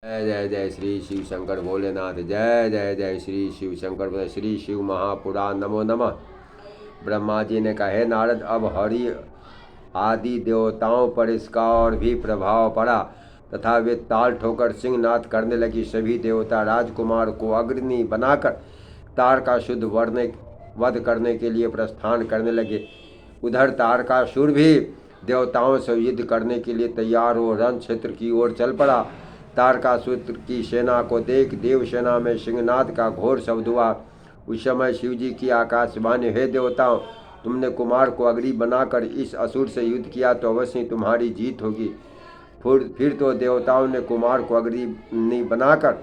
जय जय जय श्री शिव शंकर भोलेनाथ। जय जय जय श्री शिव शंकर भोले। श्री शिव महापुराण। नमो नमः। ब्रह्मा जी ने कहे नारद, अब हरि आदि देवताओं पर इसका और भी प्रभाव पड़ा तथा वे ताल ठोकर सिंहनाद करने लगी। सभी देवता राजकुमार को अग्नि बनाकर तारकासुर वध करने के लिए प्रस्थान करने लगे। उधर तारकासुर भी देवताओं से युद्ध करने के लिए तैयार हो रण क्षेत्र की ओर चल पड़ा। तारकासुर की सेना को देख देव सेना में सिंहनाद का घोर शब्द हुआ। उस समय शिव जी की आकाशवाणी, हे देवताओं, तुमने कुमार को अग्नि बनाकर इस असुर से युद्ध किया तो अवश्य तुम्हारी जीत होगी। फिर तो देवताओं ने कुमार को अग्नि बनाकर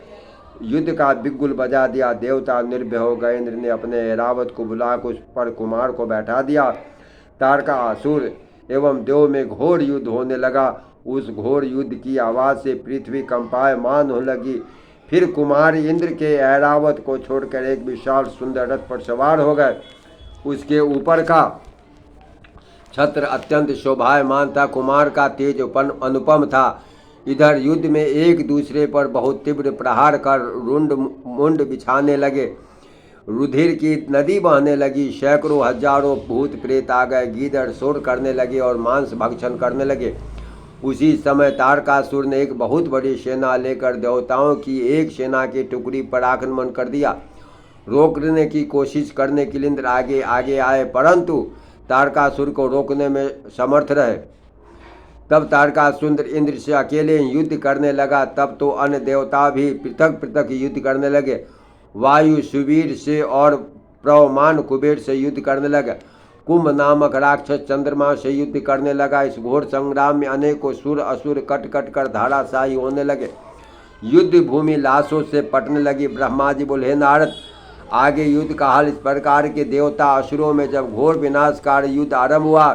युद्ध का बिगुल बजा दिया। देवता निर्भय हो गए। इंद्र ने अपने ऐरावत को बुलाकर उस पर कुमार को बैठा दिया। तारकासुर एवं देव में घोर युद्ध होने लगा। उस घोर युद्ध की आवाज़ से पृथ्वी कंपायमान होने लगी। फिर कुमार इंद्र के ऐरावत को छोड़कर एक विशाल सुंदर रथ पर सवार हो गए। उसके ऊपर का छत्र अत्यंत शोभायमान था। कुमार का तेज अनुपम था। इधर युद्ध में एक दूसरे पर बहुत तीव्र प्रहार कर मुंड बिछाने लगे। रुधिर की नदी बहने लगी। सैकड़ों हजारों भूत प्रेत आ गए। गीदड़ शोर करने लगे और मांस भक्षण करने लगे। उसी समय तारकासुर ने एक बहुत बड़ी सेना लेकर देवताओं की एक सेना की टुकड़ी पर आक्रमण कर दिया। रोकने की कोशिश करने के लिए इंद्र आगे आगे आए, परंतु तारकासुर को रोकने में समर्थ रहे। तब तारकासुर इंद्र से अकेले युद्ध करने लगा। तब तो अन्य देवता भी पृथक पृथक युद्ध करने लगे। वायु सुवीर से और प्रवमान कुबेर से युद्ध करने लगे। कुंभ नामक राक्षस चंद्रमा से युद्ध करने लगा। इस घोर संग्राम में अनेकों सुर असुर कट कट कर धाराशाही होने लगे। युद्ध भूमि लाशों से पटने लगी। ब्रह्मा जी बोले, हे नारद, आगे युद्ध का हाल इस प्रकार के देवता असुरों में जब घोर विनाशकारी युद्ध आरंभ हुआ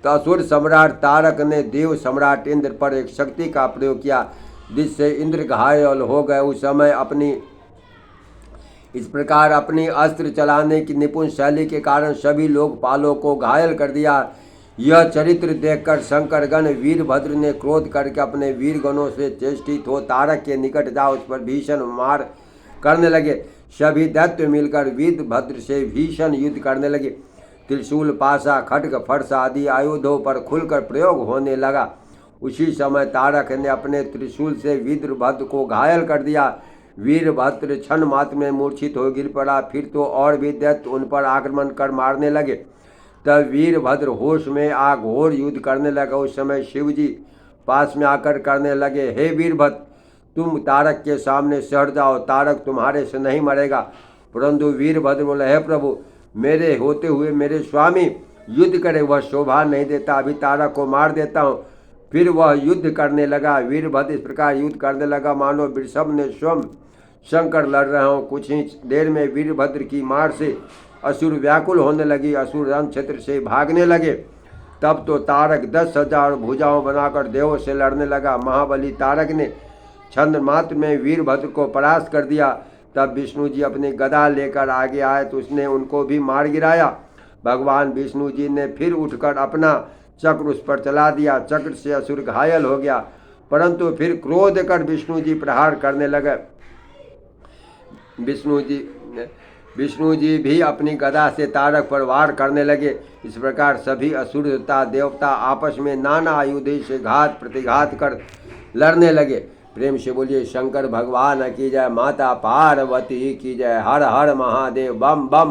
तो असुर सम्राट तारक ने देव सम्राट इंद्र पर एक शक्ति का प्रयोग किया, जिससे इंद्र घायल हो गए। उस समय इस प्रकार अपनी अस्त्र चलाने की निपुण शैली के कारण सभी लोकपालों को घायल कर दिया। यह चरित्र देखकर शंकरगण वीरभद्र ने क्रोध करके अपने वीरगणों से चेष्टित हो तारक के निकट जा उस पर भीषण मार करने लगे। सभी दैत्य मिलकर वीरभद्र से भीषण युद्ध करने लगे। त्रिशूल, पाशा, खड्ग, फरसा आदि आयुधों पर खुलकर प्रयोग होने लगा। उसी समय तारक ने अपने त्रिशूल से वीरभद्र को घायल कर दिया। वीरभद्र क्षण मात्र में मूर्छित हो गिर पड़ा। फिर तो और भी दैत्य उन पर आक्रमण कर मारने लगे। तब वीरभद्र होश में आ घोर युद्ध करने लगा। उस समय शिव जी पास में आकर करने लगे, हे वीरभद्र, तुम तारक के सामने से हट जाओ, तारक तुम्हारे से नहीं मरेगा। परंतु वीरभद्र बोले, हे प्रभु, मेरे होते हुए मेरे स्वामी युद्ध करे, वह शोभा नहीं देता, अभी तारक को मार देता हूँ। फिर वह युद्ध करने लगा। वीरभद्र इस प्रकार युद्ध करने लगा मानो वृषभ ने स्वयं शंकर लड़ रहे हों। कुछ ही देर में वीरभद्र की मार से असुर व्याकुल होने लगी। असुर रण क्षेत्र से भागने लगे। तब तो तारक 10,000 भुजाओं बनाकर देवों से लड़ने लगा। महाबली तारक ने छंद मात्र में वीरभद्र को परास्त कर दिया। तब विष्णु जी अपनी गदा लेकर आगे आए तो उसने उनको भी मार गिराया। भगवान विष्णु जी ने फिर उठकर अपना चक्र उस पर चला दिया। चक्र से असुर घायल हो गया, परंतु फिर क्रोध कर विष्णु जी प्रहार करने लगे। विष्णु जी भी अपनी गदा से तारक पर वार करने लगे। इस प्रकार सभी असुर तथा देवता आपस में नाना आयुधों से घात प्रतिघात कर लड़ने लगे। प्रेम से बोलिए शंकर भगवान की जय, माता पार्वती की जय। हर हर महादेव, बम बम।